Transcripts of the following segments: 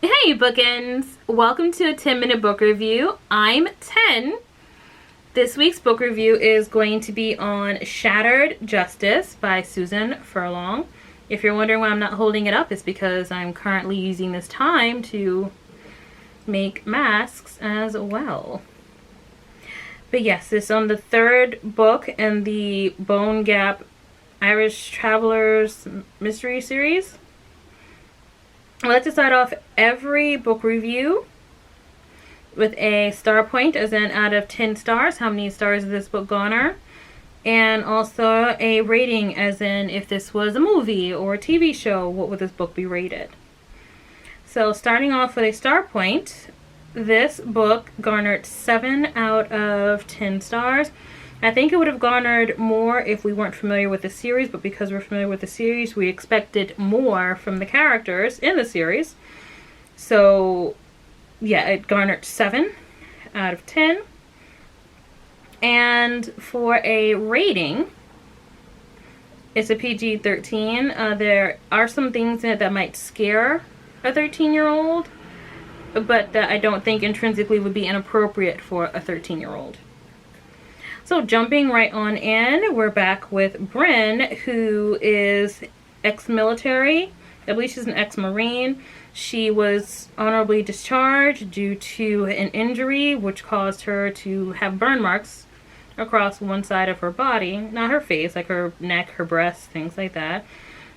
Hey Bookends! Welcome to a 10-minute book review. I'm 10. This week's book review is going to be on Shattered Justice by Susan Furlong. If you're wondering why I'm not holding it up, it's because I'm currently using this time to make masks as well. But yes, it's on the third book in the Bone Gap Irish Travelers Mystery Series. I like to start off every book review with a star point, as in out of 10 stars, how many stars does this book garner? And also a rating, as in if this was a movie or a TV show, what would this book be rated? So starting off with a star point, this book garnered 7 out of 10 stars. I think it would have garnered more if we weren't familiar with the series, but because we're familiar with the series, we expected more from the characters in the series. So, yeah, it garnered 7 out of 10. And for a rating, it's a PG-13. There are some things in it that might scare a 13-year-old, but that I don't think intrinsically would be inappropriate for a 13-year-old. So jumping right on in, we're back with Bryn, who is ex-military. I believe she's an ex-Marine. She was honorably discharged due to an injury which caused her to have burn marks across one side of her body. Not her face, like her neck, her breasts, things like that.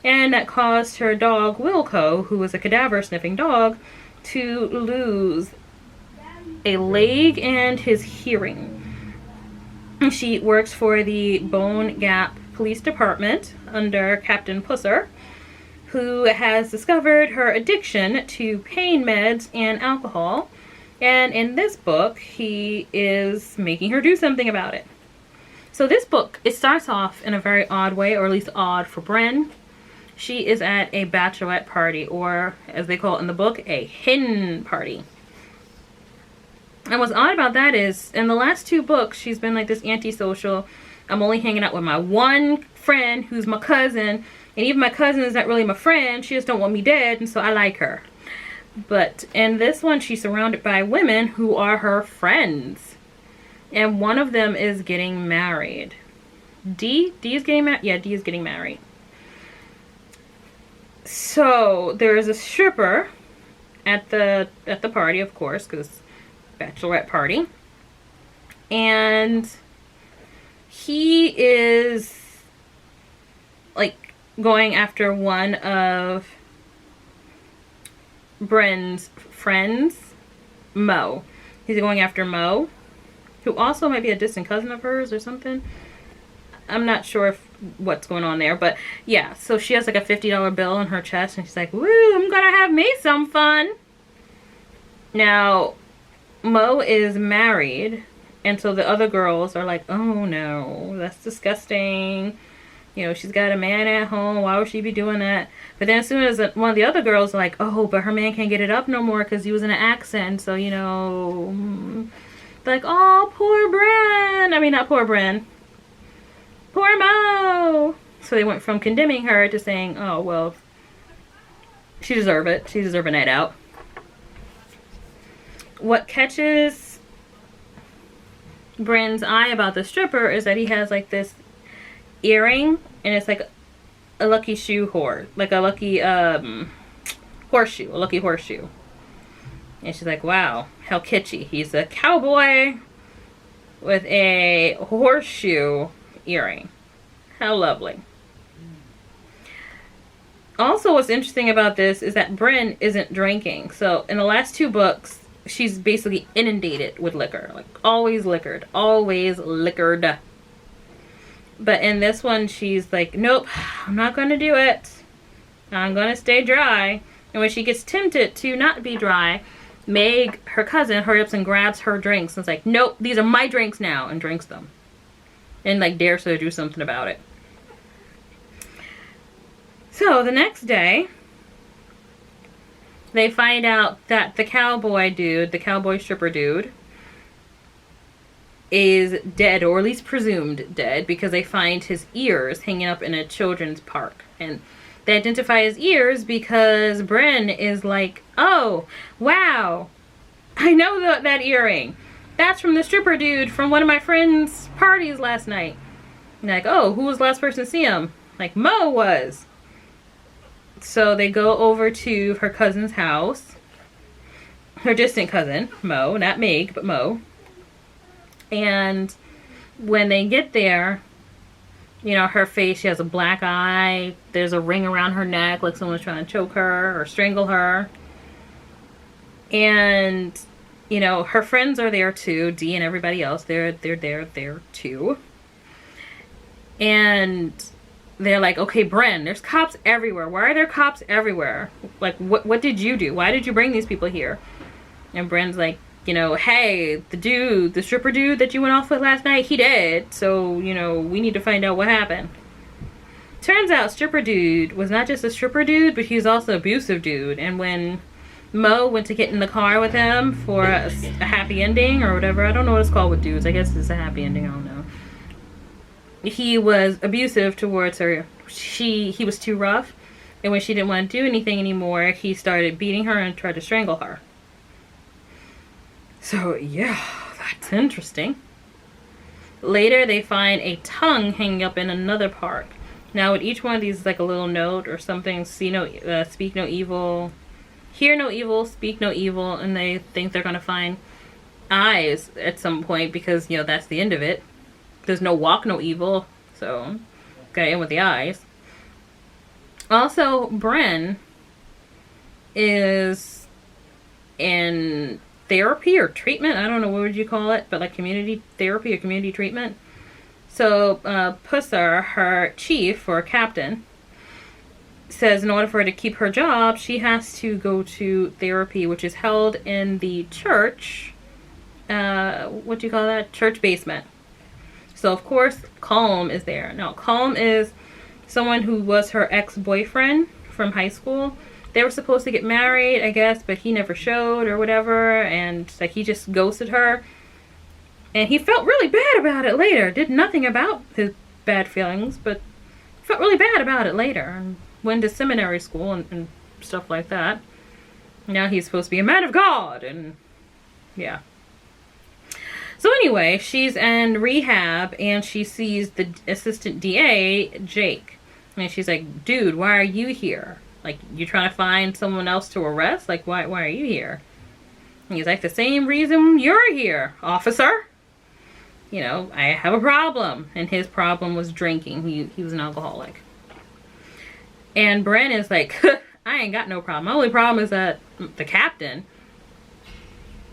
And that caused her dog, Wilco, who was a cadaver sniffing dog, to lose a leg and his hearing. She works for the Bone Gap Police Department under Captain Pusser, who has discovered her addiction to pain meds and alcohol. And in this book, he is making her do something about it. So this book, it starts off in a very odd way, or at least odd for Bryn. She is at a bachelorette party, or as they call it in the book, a hen party. And what's odd about that is, in the last 2 books, she's been like this antisocial. I'm only hanging out with my one friend who's my cousin. And even my cousin is not really my friend. She just don't want me dead, and so I like her. But in this one, she's surrounded by women who are her friends. And one of them is getting married. D is getting married? Yeah, D is getting married. So, there is a stripper at the party, of course, because bachelorette party, and he is like going after one of Bryn's friends, Mo. He's going after Mo, who also might be a distant cousin of hers or something. I'm not sure what's going on there, but yeah, so she has like a $50 bill on her chest, and she's like, woo, I'm gonna have me some fun. Now, Mo is married, and so the other girls are like, oh no, that's disgusting. You know, she's got a man at home. Why would she be doing that? But then as soon as one of the other girls is like, oh, but her man can't get it up no more because he was in an accident. So, you know, like, oh, poor Bryn. I mean, not poor Bryn. Poor Mo. So they went from condemning her to saying, oh, well, she deserves it. She deserves a night out. What catches Bryn's eye about the stripper is that he has like this earring, and it's like a lucky shoe horse, like a lucky horseshoe, a lucky horseshoe. And she's like, wow, how kitschy. He's a cowboy with a horseshoe earring. How lovely. Also, what's interesting about this is that Bryn isn't drinking. So in the last 2 books, she's basically inundated with liquor. Like, always liquored. Always liquored. But in this one, she's like, nope, I'm not going to do it. I'm going to stay dry. And when she gets tempted to not be dry, Meg, her cousin, hurries up and grabs her drinks. And it's like, nope, these are my drinks now. And drinks them. And, like, dares her to do something about it. So, the next day, they find out that the cowboy dude, the cowboy stripper dude, is dead, or at least presumed dead, because they find his ears hanging up in a children's park. And They identify his ears because Bryn is like, oh, wow, I know that earring. That's from the stripper dude from one of my friend's parties last night. And like, oh, who was the last person to see him? Like, Mo was. So they go over to her cousin's house. Her distant cousin, Mo, not Meg, but Mo. And when they get there, you know, her face, she has a black eye. There's a ring around her neck like someone's trying to choke her or strangle her. And, you know, her friends are there too. Dee and everybody else, they're there too. And they're like, okay, Bryn, there's cops everywhere. Why are there cops everywhere? Like, what did you do? Why did you bring these people here? And Bryn's like, you know, hey, the stripper dude that you went off with last night, he dead. So, you know, we need to find out what happened. Turns out stripper dude was not just a stripper dude, but he was also an abusive dude. And when Mo went to get in the car with him for a happy ending or whatever, I don't know what it's called with dudes. I guess it's a happy ending, I don't know. He was abusive towards her. He was too rough. And when she didn't want to do anything anymore, he started beating her and tried to strangle her. So, yeah, that's interesting. Later, they find a tongue hanging up in another park. Now, with each one of these is like a little note or something. Speak no evil. Hear no evil, speak no evil. And they think they're going to find eyes at some point because, you know, that's the end of it. There's no walk no evil. So, gotta end with the eyes. Also, Bryn is in therapy or treatment. I don't know, what would you call it? But like community therapy or community treatment. So Pusser, her chief or captain, says in order for her to keep her job, she has to go to therapy, which is held in the church. What do you call that? Church basement. So of course Calm is there. Now Calm is someone who was her ex-boyfriend from high school. They were supposed to get married, I guess, but he never showed or whatever, and like he just ghosted her. And he felt really bad about it later. Did nothing about his bad feelings, but felt really bad about it later. And went to seminary school and stuff like that. Now he's supposed to be a man of God, and yeah. So anyway, she's in rehab, and she sees the assistant DA, Jake. And she's like, dude, why are you here? Like, you trying to find someone else to arrest? Like, why are you here? And he's like, the same reason you're here, officer. You know, I have a problem. And his problem was drinking. He was an alcoholic. And Bryn is like, I ain't got no problem. My only problem is that the captain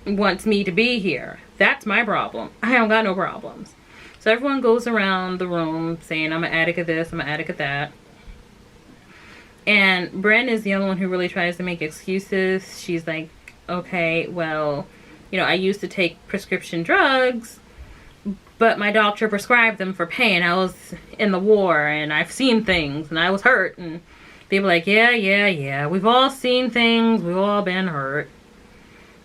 wants me to be here. That's my problem. I don't got no problems. So everyone goes around the room saying, I'm an addict of this, I'm an addict of that. And Bryn is the only one who really tries to make excuses. She's like, okay, well, you know, I used to take prescription drugs, but my doctor prescribed them for pain. I was in the war, and I've seen things, and I was hurt. And people are like, yeah. We've all seen things. We've all been hurt.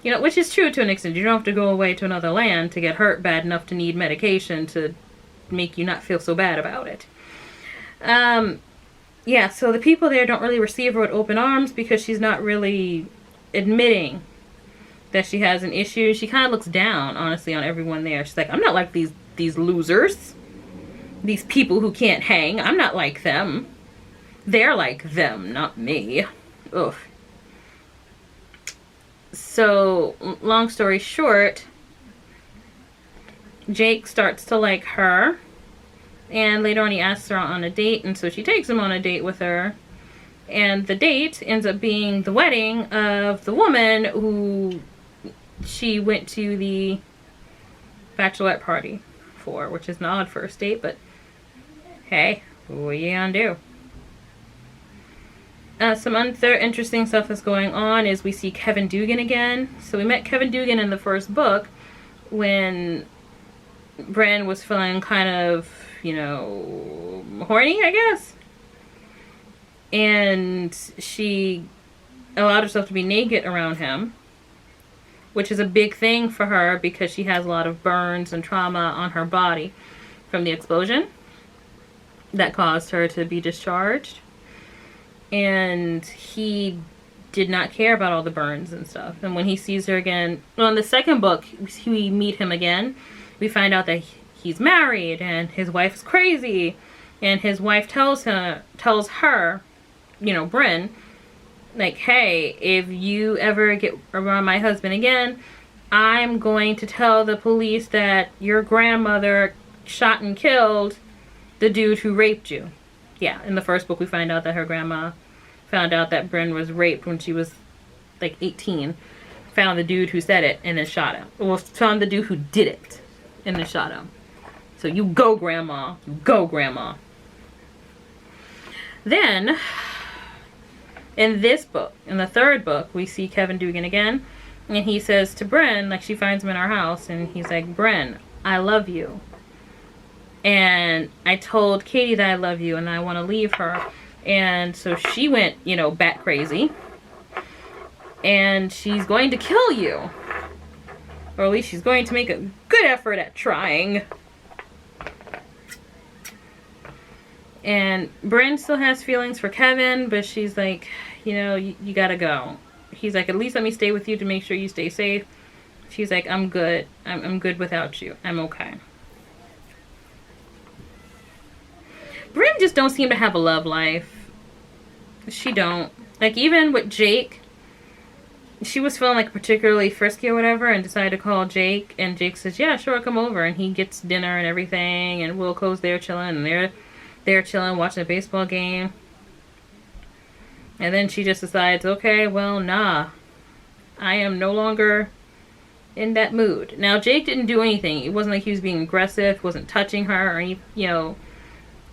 You know, which is true to an extent. You don't have to go away to another land to get hurt bad enough to need medication to make you not feel so bad about it. Yeah, so the people there don't really receive her with open arms because she's not really admitting that she has an issue. She kind of looks down, honestly, on everyone there. She's like, I'm not like these losers. These people who can't hang. I'm not like them. They're like them, not me. Ugh. So, long story short, Jake starts to like her. And later on he asks her on a date, and so she takes him on a date with her. And the date ends up being the wedding of the woman who she went to the bachelorette party for, which is an odd first date, but hey, what are you gonna do? Some other interesting stuff that's going on is we see Kevin Dugan again. So we met Kevin Dugan in the first book when Bryn was feeling kind of, you know, horny, I guess. And she allowed herself to be naked around him, which is a big thing for her because she has a lot of burns and trauma on her body from the explosion that caused her to be discharged. and he did not care about all the burns and stuff. And when he sees her again, well, in the second book, we meet him again. We find out that he's married and his wife is crazy, and his wife tells her, you know, Bryn, like, hey, if you ever get around my husband again, I'm going to tell the police that your grandmother shot and killed the dude who raped you. Yeah, in the first book we find out that her grandma found out that Bryn was raped when she was like 18. Found the dude who said it and then shot him. Well, found the dude who did it and then shot him. So you go, grandma. You go, grandma. Then, in this book, in the third book, we see Kevin Dugan again. And he says to Bryn, like, she finds him in our house, and he's like, Bryn, I love you. And I told Katie that I love you and I want to leave her. And so she went, you know, bat crazy. And she's going to kill you. Or at least she's going to make a good effort at trying. And Bryn still has feelings for Kevin, but she's like, you know, you gotta go. He's like, at least let me stay with you to make sure you stay safe. She's like, I'm good. I'm good without you. I'm okay. Bryn just don't seem to have a love life. She don't. Like, even with Jake, she was feeling like particularly frisky or whatever and decided to call Jake. And Jake says, yeah, sure, come over. And he gets dinner and everything. And Wilco's there chilling. And they're chilling, watching a baseball game. And then she just decides, okay, well, nah. I am no longer in that mood. Now, Jake didn't do anything. It wasn't like he was being aggressive. Wasn't touching her or any, you know.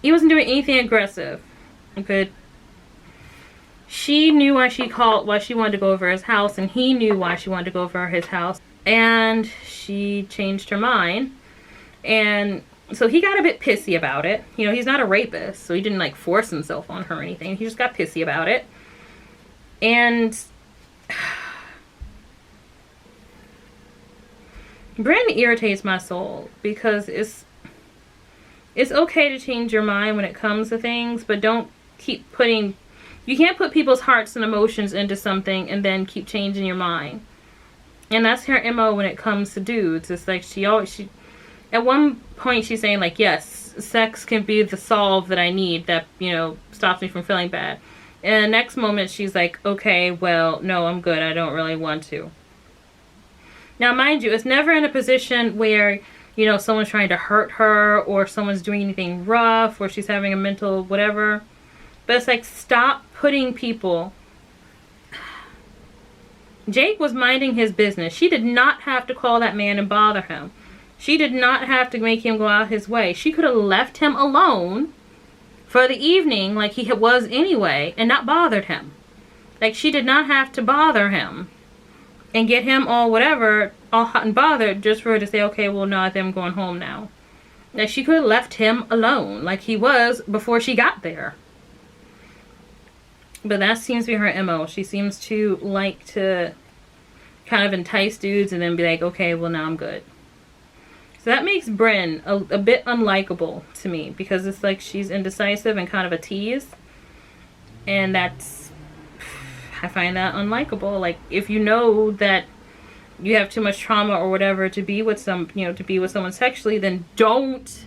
He wasn't doing anything aggressive. But she knew why she wanted to go over his house. And he knew why she wanted to go over his house. And she changed her mind. And so he got a bit pissy about it. You know, he's not a rapist, so he didn't like force himself on her or anything. He just got pissy about it. And Bryn irritates my soul because it's okay to change your mind when it comes to things, but don't keep putting, you can't put people's hearts and emotions into something and then keep changing your mind. And that's her MO when it comes to dudes. It's like she at one point she's saying like, yes, sex can be the solve that I need that, you know, stops me from feeling bad. And the next moment she's like, okay, well, no, I'm good. I don't really want to. Now, mind you, it's never in a position where, you know, someone's trying to hurt her or someone's doing anything rough or she's having a mental whatever. But it's like, stop putting people. Jake was minding his business. She did not have to call that man and bother him. She did not have to make him go out his way. She could have left him alone for the evening like he was anyway and not bothered him. Like, she did not have to bother him and get him all whatever, all hot and bothered just for her to say, okay, well, no, I think I'm going home now. Like, she could have left him alone like he was before she got there. But that seems to be her MO. She seems to like to kind of entice dudes and then be like, okay, well, now I'm good. So that makes Bryn a bit unlikable to me because it's like she's indecisive and kind of a tease. And that's, I find that unlikable. Like, if you know that you have too much trauma or whatever to be with someone sexually, then don't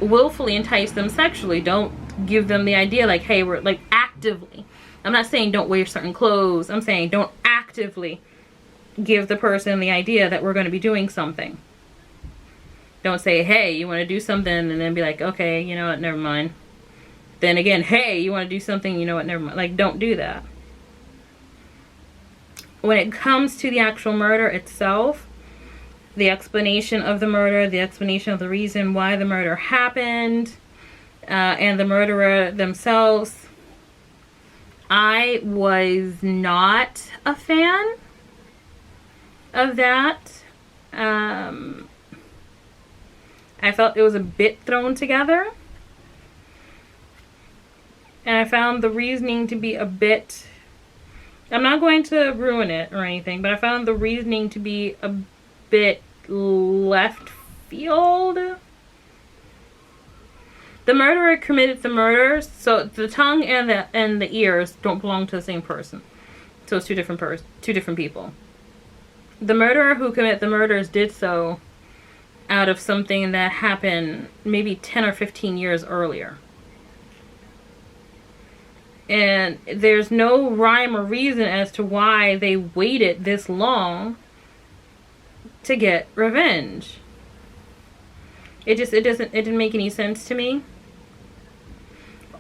willfully entice them sexually. Don't give them the idea like, hey, we're like actively. I'm not saying don't wear certain clothes. I'm saying don't actively give the person the idea that we're going to be doing something. Don't say, hey, you want to do something, and then be like, okay, you know what, never mind. Then again, hey, you want to do something, you know what, never mind. Like, don't do that. When it comes to the actual murder itself, the explanation of the murder, the explanation of the reason why the murder happened, and the murderer themselves, I was not a fan of that. I felt it was a bit thrown together. And I found the reasoning to be a bit, I'm not going to ruin it or anything, but I found the reasoning to be a bit left field. The murderer committed the murders, so the tongue and the ears don't belong to the same person. So it's two different people. The murderer who committed the murders did so out of something that happened maybe 10 or 15 years earlier. And there's no rhyme or reason as to why they waited this long to get revenge. It didn't make any sense to me.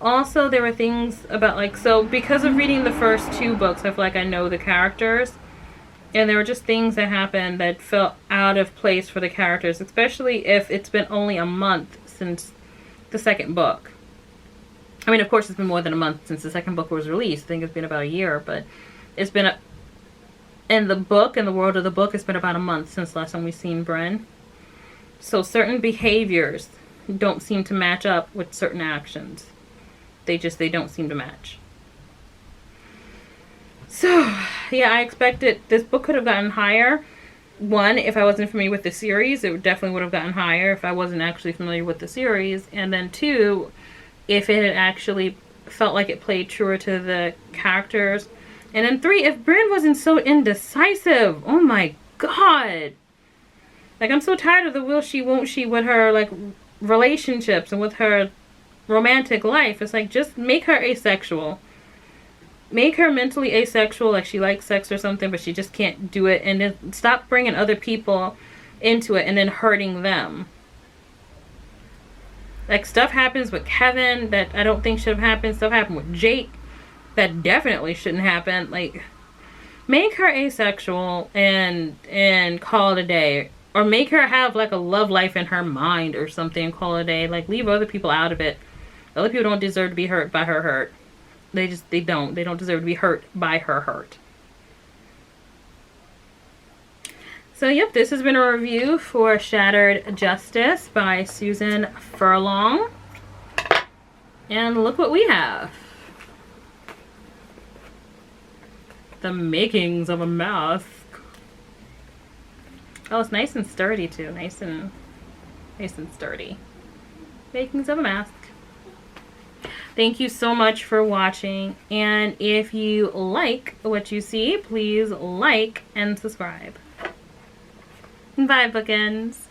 Also, there were things about, like, so because of reading the first 2 books, I feel like I know the characters. And there were just things that happened that felt out of place for the characters, especially if it's been only a month since the second book. I mean, of course, it's been more than a month since the second book was released. I think it's been about a year, but it's been in the world of the book, it's been about a month since the last time we've seen Bren. So certain behaviors don't seem to match up with certain actions. They don't seem to match. So, yeah, I expected this book could have gotten higher. One, if I wasn't familiar with the series, it definitely would have gotten higher if I wasn't actually familiar with the series. And then 2, if it had actually felt like it played truer to the characters. And then 3, if Bren wasn't so indecisive. Oh my god. Like, I'm so tired of the will she, won't she with her, like, relationships and with her romantic life. It's like, just make her asexual. Make her mentally asexual, like she likes sex or something, but she just can't do it. And then stop bringing other people into it and then hurting them. Like, stuff happens with Kevin that I don't think should have happened. Stuff happened with Jake that definitely shouldn't happen. Like, make her asexual and call it a day. Or make her have, like, a love life in her mind or something and call it a day. Like, leave other people out of it. Other people don't deserve to be hurt by her hurt. They don't. They don't deserve to be hurt by her hurt. So, yep, this has been a review for Shattered Justice by Susan Furlong. And look what we have. The makings of a mask. Oh, it's nice and sturdy, too. Nice and sturdy. Makings of a mask. Thank you so much for watching, and if you like what you see, please like and subscribe. Bye, Bookends.